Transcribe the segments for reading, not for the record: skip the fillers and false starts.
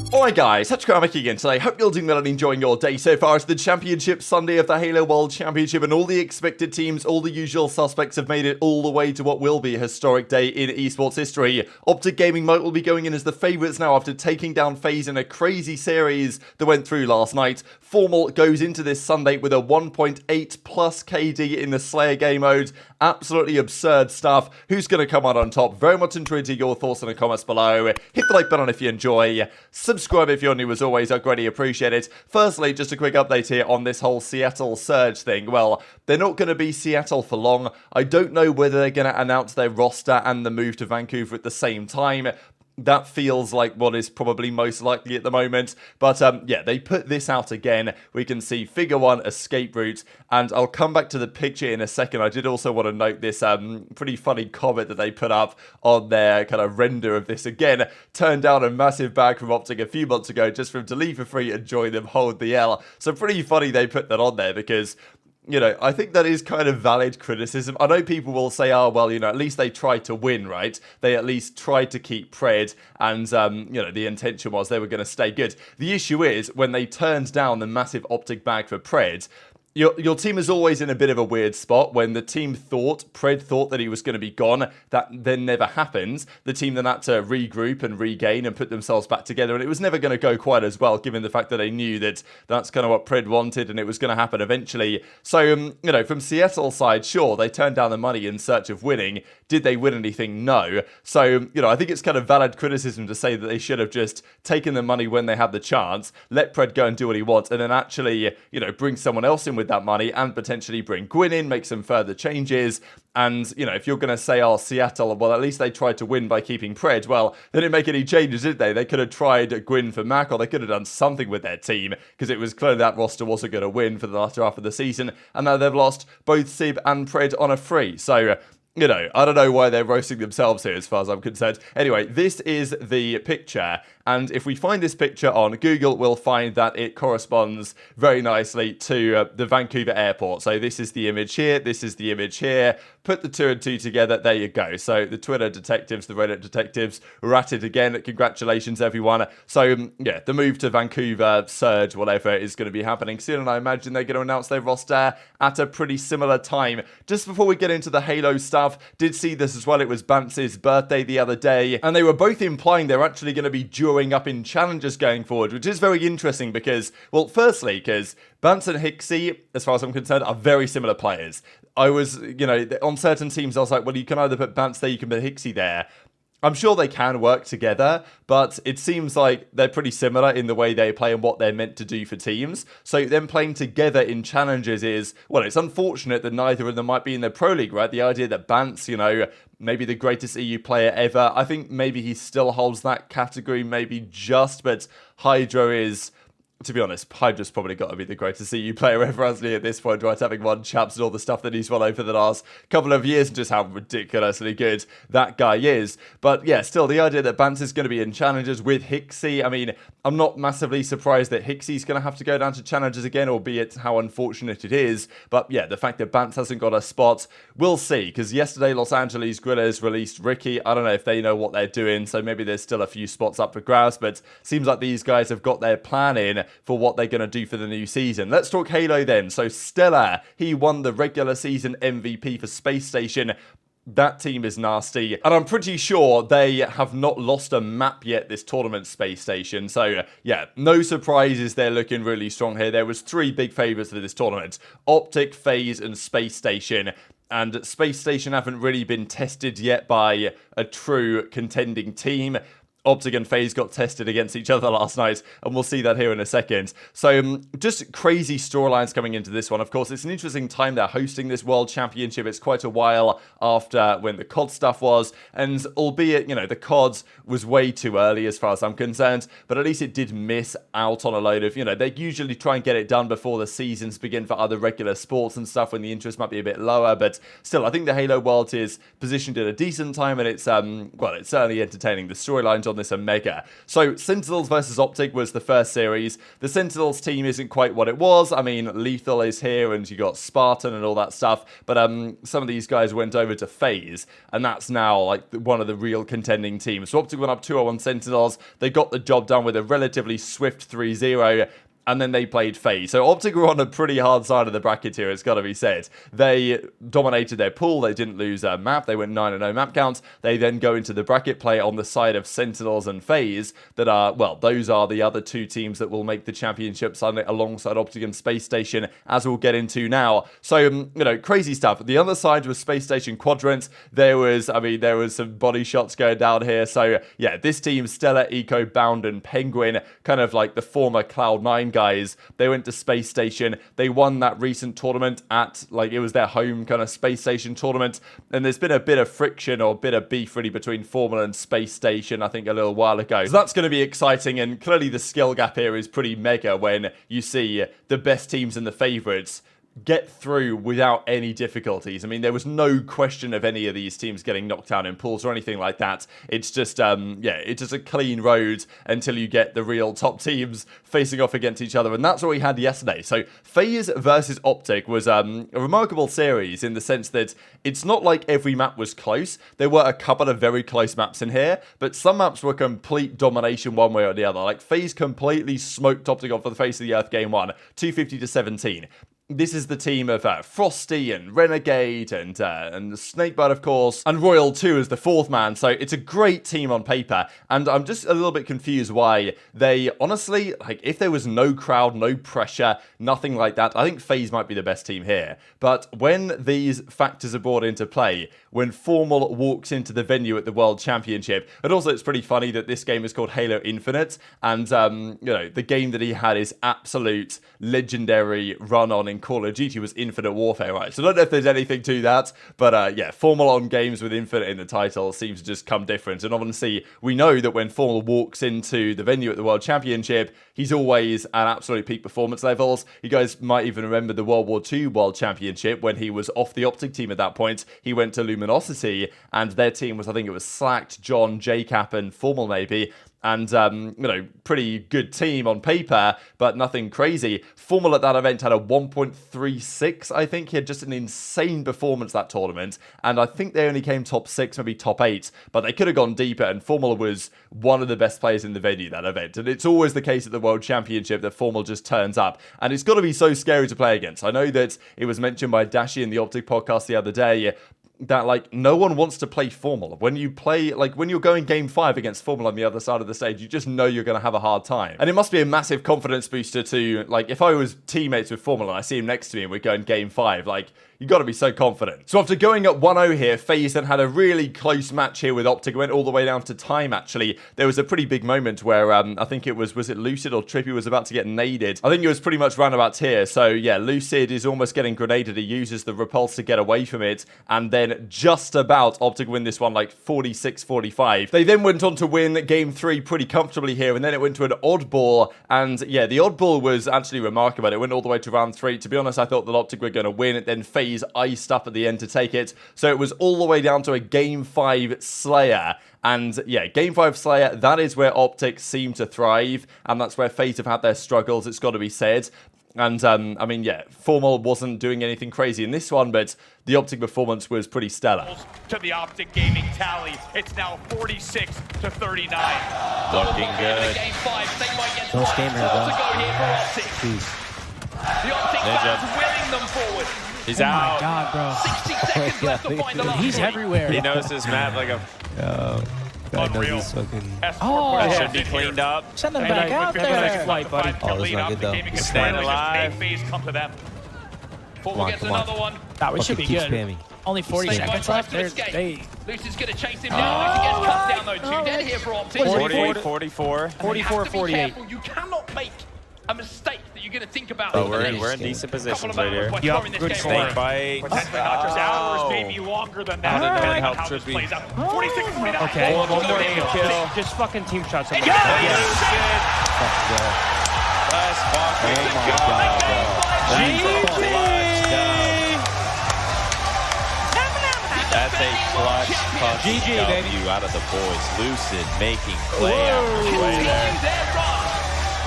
Alright guys, TacticalRab again today. Hope you're doing well and enjoying your day so far. It's the Championship Sunday of the Halo World Championship, and all the expected teams, all the usual suspects have made it all the way to what will be a historic day in esports history. OpTic Gaming might will be going in as the favourites now after taking down FaZe in a crazy series that went through last night. FormaL goes into this Sunday with a 1.8 plus KD in the Slayer game mode. Absolutely absurd stuff. Who's going to come out on top? Very much intrigued to your thoughts in the comments below. Hit the like button if you enjoy. Subscribe if you're new as always, I'd greatly appreciate it. Firstly, just a quick update here on this whole Seattle Surge thing. Well, they're not going to be Seattle for long. I don't know whether they're going to announce their roster and the move to Vancouver at the same time. That feels like what is probably most likely at the moment. But yeah, they put this out again. We can see figure 1 escape route. And I'll come back to the picture in a second. I did also want to note this pretty funny comment that they put up on their kind of render of this. Again, turned down a massive bag from OpTic a few months ago just for him to leave for free and join them hold the L. So pretty funny they put that on there because, you know, I think that is kind of valid criticism. I know people will say, oh, well, you know, at least they tried to win, right? They at least tried to keep Pred, and, you know, the intention was they were going to stay good. The issue is, when they turned down the massive OpTic bag for Pred, your team is always in a bit of a weird spot. When the team Pred thought that he was going to be gone, that then never happened. The team then had to regroup and regain and put themselves back together, and it was never going to go quite as well, given the fact that they knew that that's kind of what Pred wanted, and it was going to happen eventually. So, you know, from Seattle's side, sure, they turned down the money in search of winning. Did they win anything? No. So, you know, I think it's kind of valid criticism to say that they should have just taken the money when they had the chance, let Pred go and do what he wants, and then actually, you know, bring someone else in with that money and potentially bring Gwyn in, make some further changes. And, you know, if you're going to say, oh, Seattle, well, at least they tried to win by keeping Pred, well, they didn't make any changes, did they? They could have tried Gwyn for Mac, or they could have done something with their team, because it was clear that roster wasn't going to win for the latter half of the season, and now they've lost both Sib and Pred on a free. So, you know, I don't know why they're roasting themselves here as far as I'm concerned. Anyway, this is the picture, and if we find this picture on Google, we'll find that it corresponds very nicely to the Vancouver airport. So this is the image here, this is the image here. Put the 2 and 2 together, there you go. So the Twitter detectives, the Reddit detectives were at it again. Congratulations, everyone. So, yeah, the move to Vancouver Surge, whatever, is going to be happening soon, and I imagine they're going to announce their roster at a pretty similar time. Just before we get into the Halo stuff, did see this as well. It was Bantz's birthday the other day, and they were both implying they're actually going to be during up in challenges going forward, which is very interesting because, well, firstly, because Bantz and HyDra, as far as I'm concerned, are very similar players. I was, you know, on certain teams, I was like, well, you can either put Bantz there, you can put HyDra there. I'm sure they can work together, but it seems like they're pretty similar in the way they play and what they're meant to do for teams. So them playing together in challenges is, well, it's unfortunate that neither of them might be in the Pro League, right? The idea that Bantz, you know, maybe the greatest EU player ever, I think maybe he still holds that category, maybe just, but HyDra is, to be honest, HyDra's probably got to be the greatest EU player ever, hasn't he, at this point, right? Having won champs and all the stuff that he's won over the last couple of years, and just how ridiculously good that guy is. But yeah, still, the idea that Bantz is going to be in challenges with HyDra, I mean, I'm not massively surprised that HyDra's going to have to go down to challenges again, albeit how unfortunate it is. But yeah, the fact that Bantz hasn't got a spot, we'll see, because yesterday Los Angeles Grillers released Ricky. I don't know if they know what they're doing, so maybe there's still a few spots up for grabs, but seems like these guys have got their plan in for what they're going to do for the new season. Let's talk Halo then. So Stellar, he won the regular season MVP for Space Station. That team is nasty, and I'm pretty sure they have not lost a map yet this tournament, Space Station. So yeah, no surprises, they're looking really strong here. There was 3 big favourites for this tournament: OpTic, FaZe and Space Station. And Space Station haven't really been tested yet by a true contending team. OpTic and FaZe got tested against each other last night, and we'll see that here in a second. So, just crazy storylines coming into this one. Of course, it's an interesting time they're hosting this World Championship. It's quite a while after when the COD stuff was, and albeit, you know, the COD was way too early as far as I'm concerned, but at least it did miss out on a load of, you know, they usually try and get it done before the seasons begin for other regular sports and stuff when the interest might be a bit lower, but still, I think the Halo World is positioned at a decent time, and it's, well, it's certainly entertaining. The storylines on this are mega. So Sentinels versus OpTic was the first series. The Sentinels team isn't quite what it was. I mean, Lethal is here and you got Spartan and all that stuff, but some of these guys went over to FaZe, and that's now like one of the real contending teams. So OpTic went up 2-0 on Sentinels. They got the job done with a relatively swift 3-0. And then they played FaZe. So OpTic were on a pretty hard side of the bracket here, it's got to be said. They dominated their pool. They didn't lose a map. They went 9-0 map counts. They then go into the bracket play on the side of Sentinels and FaZe that are, well, those are the other two teams that will make the championship Sunday alongside OpTic and Space Station, as we'll get into now. So, you know, crazy stuff. The other side was Space Station Quadrant. There was some body shots going down here. So, yeah, this team, Stellar, Eco, Bound, and Penguin, kind of like the former Cloud9 guys, they went to Space Station. They won that recent tournament at, like, it was their home kind of Space Station tournament. And there's been a bit of friction or a bit of beef really between FormaL and Space Station, I think, a little while ago. So that's going to be exciting. And clearly the skill gap here is pretty mega when you see the best teams and the favorites get through without any difficulties. I mean, there was no question of any of these teams getting knocked down in pools or anything like that. It's just, it's just a clean road until you get the real top teams facing off against each other. And that's what we had yesterday. So FaZe versus OpTic was a remarkable series in the sense that it's not like every map was close. There were a couple of very close maps in here, but some maps were complete domination one way or the other. Like FaZe completely smoked OpTic off the face of the earth game one, 250-17. This is the team of Frosty and Renegade and Snakebird, of course, and Royal 2 as the fourth man. So it's a great team on paper. And I'm just a little bit confused why they, honestly, like, if there was no crowd, no pressure, nothing like that, I think FaZe might be the best team here. But when these factors are brought into play, when FormaL walks into the venue at the World Championship, and also it's pretty funny that this game is called Halo Infinite, and, you know, the game that he had his absolute legendary run on in Call of Duty was Infinite Warfare, right? So I don't know if there's anything to that, but yeah, FormaL on games with Infinite in the title seems to just come different. And obviously, we know that when FormaL walks into the venue at the World Championship, he's always at absolute peak performance levels. You guys might even remember the World War II World Championship when he was off the OpTic team at that point. He went to Luminosity, and their team was, I think it was Slacked, John, JCap, and FormaL maybe. And, you know, pretty good team on paper, but nothing crazy. FormaL at that event had a 1.36, I think. He had just an insane performance that tournament. And I think they only came top 6, maybe top 8. But they could have gone deeper, and FormaL was one of the best players in the venue that event. And it's always the case at the World Championship that FormaL just turns up. And it's got to be so scary to play against. I know that it was mentioned by Dashy in the OpTic podcast the other day that, like, no one wants to play FormaL. When you play, like, when you're going game 5 against FormaL on the other side of the stage, you just know you're going to have a hard time. And it must be a massive confidence booster to, like, if I was teammates with FormaL and I see him next to me and we're going game 5, like, you got to be so confident. So after going up 1-0 here, FaZe then had a really close match here with OpTic. Went all the way down to time, actually. There was a pretty big moment where I think it was it Lucid or Trippy was about to get naded? I think it was pretty much roundabouts here. So yeah, Lucid is almost getting grenaded. He uses the repulse to get away from it. And then just about OpTic win this one like 46-45. They then went on to win game 3 pretty comfortably here. And then it went to an oddball. And yeah, the oddball was actually remarkable. It went all the way to round 3. To be honest, I thought that OpTic were going to win. Then FaZe iced up at the end to take it. So it was all the way down to a game 5 Slayer. And yeah, game 5 Slayer, that is where OpTic seem to thrive. And that's where FaZe have had their struggles, it's got to be said. And, I mean, yeah, FormaL wasn't doing anything crazy in this one, but the OpTic performance was pretty stellar. To the OpTic gaming tally, it's now 46-39. Looking good. Game 5, they might get Don't scam her, to go here for OpTic. Please. The OpTic fans willing them forward. He's Oh out. my god, bro. 60 seconds left to find the last He's three. everywhere. He knows his map like a... God knows Unreal. he's fucking... Oh, That should be cleaned up. Send them back out there. Flight, buddy. Oh, that's not good, though. Staying alive. FaZe come to them. Come FormaL on, gets come on. another one. That we should be keep good. spamming. Only 40 Snake seconds tries left. to There's escape. Lucy's going to chase him down. Lucy gets cut down though. 2 dead here for OpTic. 40, 44. 44, 48. You cannot make a mistake that you're going to think about. Oh, we're in decent positions right here. Yup, good score. Snake bite. Potentially not just hours, maybe longer than that. How did Depending help on how this Trippy? plays out. 46-49. Okay. One more kill. Just fucking team shots. Hey, Yeah. Let's fucking go. That's a clutch GG, baby. you out of the boys. Lucid making play after play there.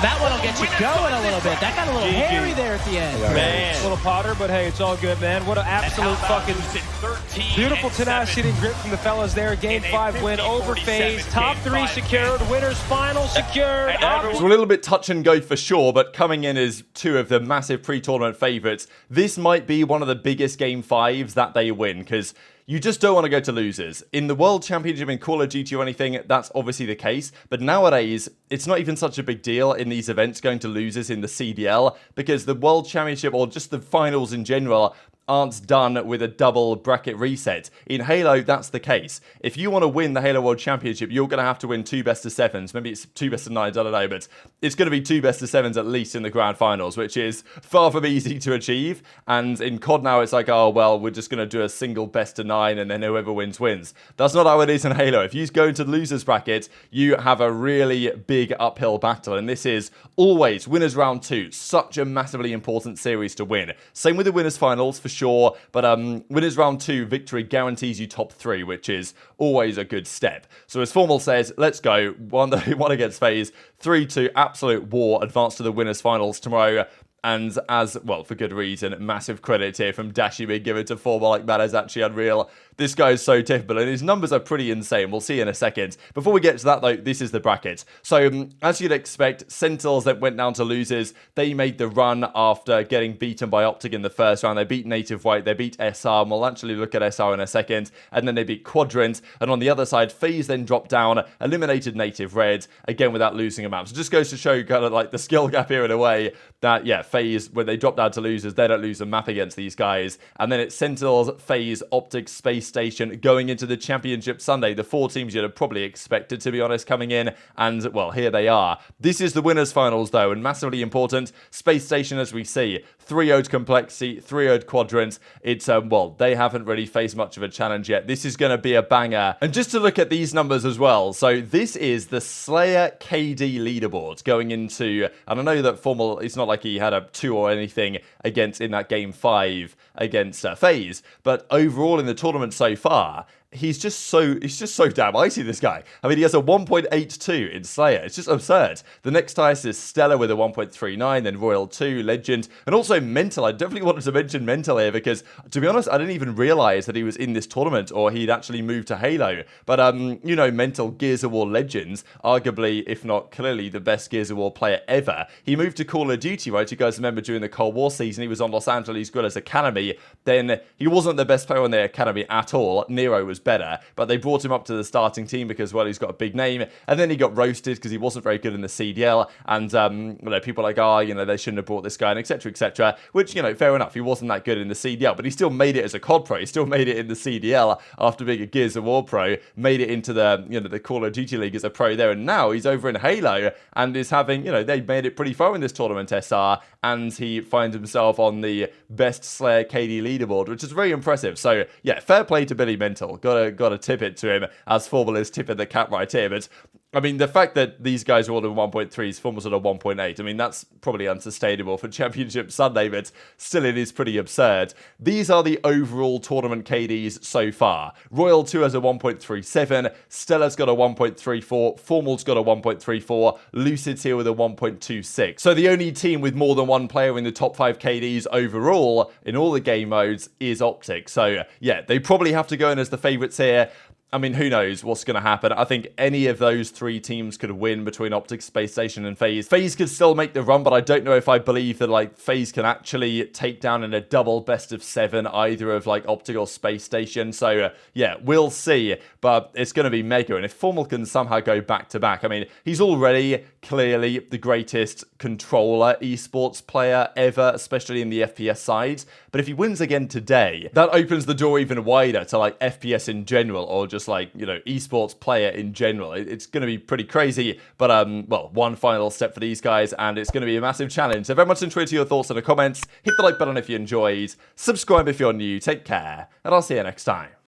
That one will get you going a little bit. That got a little hairy there at the end. Man. A little Potter, but hey, it's all good, man. What an absolute fucking beautiful tenacity and grit from the fellas there. Game 5 win over FaZe. Top 3 secured. Winners final secured. So a little bit touch and go for sure, but coming in as two of the massive pre-tournament favourites, this might be one of the biggest Game 5s that they win, because you just don't want to go to losers. In the World Championship in Call of Duty or anything, that's obviously the case. But nowadays, it's not even such a big deal in these events going to losers in the CDL, because the World Championship or just the finals in general aren't done with a double bracket reset. In Halo, that's the case. If you want to win the Halo World Championship, you're going to have to win 2 best of 7s. Maybe it's 2 best of 9s, I don't know, but it's going to be 2 best of 7s at least in the grand finals, which is far from easy to achieve. And in COD now, it's like, oh, well, we're just going to do a single best of 9 and then whoever wins, wins. That's not how it is in Halo. If you go into the losers bracket, you have a really big uphill battle. And this is always winners round 2. Such a massively important series to win. Same with the winners finals, for sure, but winners round 2 victory guarantees you top 3, which is always a good step. So as FormaL says, let's go. One against FaZe, 3-2, absolute war, advance to the winners finals tomorrow. And as, well, for good reason, massive credit here from Dashy being given to FormaL. Like, that is actually unreal. This guy is so typical, and his numbers are pretty insane. We'll see in a second. Before we get to that, though, this is the bracket. So, as you'd expect, Sentinels that went down to losers, they made the run after getting beaten by OpTic in the first round. They beat Native White, they beat SR, and we'll actually look at SR in a second. And then they beat Quadrant, and on the other side, FaZe then dropped down, eliminated Native Red, again without losing a map. So, just goes to show kind of like the skill gap here in a way that, yeah, FaZe, when they drop down to losers, they don't lose a map against these guys. And then it's Sentinels, FaZe, OpTic, Space Station going into the Championship Sunday. The 4 teams you'd have probably expected, to be honest, coming in. And, well, here they are. This is the winners finals, though, and massively important. Space Station, as we see, 3-0'd Complexity, 3-0'd Quadrant. It's, well, they haven't really faced much of a challenge yet. This is going to be a banger. And just to look at these numbers as well. So this is the Slayer KD leaderboard going into, and I know that FormaL, it's not like he had a 2 or anything against in that game 5 against FaZe, but overall in the tournament so far, he's just so damn icy, this guy. I mean, he has a 1.82 in Slayer. It's just absurd. The next highest is Stellar with a 1.39, then Royal 2, Legend, and also MettalZ. I definitely wanted to mention MettalZ here because, to be honest, I didn't even realize that he was in this tournament or he'd actually moved to Halo. But, you know, MettalZ, Gears of War Legends, arguably, if not clearly, the best Gears of War player ever. He moved to Call of Duty, right? You guys remember during the Cold War season, he was on Los Angeles Guerrillas Academy. Then he wasn't the best player on the academy at all. Nero was better, but they brought him up to the starting team because, well, he's got a big name, and then he got roasted because he wasn't very good in the CDL, and you know, people are like, oh, you know, they shouldn't have brought this guy in, etc., which, you know, fair enough, he wasn't that good in the CDL, but he still made it as a COD pro. He still made it in the CDL after being a Gears of War pro, made it into the, you know, the Call of Duty League as a pro there, and now he's over in Halo and is having, you know, they made it pretty far in this tournament, SR, and he finds himself on the best Slayer KD leaderboard, which is very impressive. So yeah, fair play to Billy Mental. Gotta tip it to him, as FormaL is tipping the cap right here. But I mean, the fact that these guys are all in 1.3s, FormaL's at a 1.8, I mean, that's probably unsustainable for Championship Sunday, but still it is pretty absurd. These are the overall tournament KDs so far. Royal 2 has a 1.37, Stellar's got a 1.34, FormaL's got a 1.34, Lucid's here with a 1.26. So the only team with more than one player in the top 5 KDs overall in all the game modes is OpTic. So yeah, they probably have to go in as the favourites here. I mean, who knows what's going to happen. I think any of those 3 teams could win between OpTic, Space Station, and FaZe. FaZe could still make the run, but I don't know if I believe that, like, FaZe can actually take down in a double best of 7 either of, like, OpTic or Space Station. So, yeah, we'll see, but it's going to be mega. And if FormaL can somehow go back-to-back, I mean, he's already clearly the greatest controller esports player ever, especially in the FPS side. But if he wins again today, that opens the door even wider to, like, FPS in general, or just, like, you know, esports player in general. It's going to be pretty crazy, but well, one final step for these guys, and it's going to be a massive challenge. So very much enjoyed your thoughts in the comments. Hit the like button if you enjoyed, subscribe if you're new, take care, and I'll see you next time.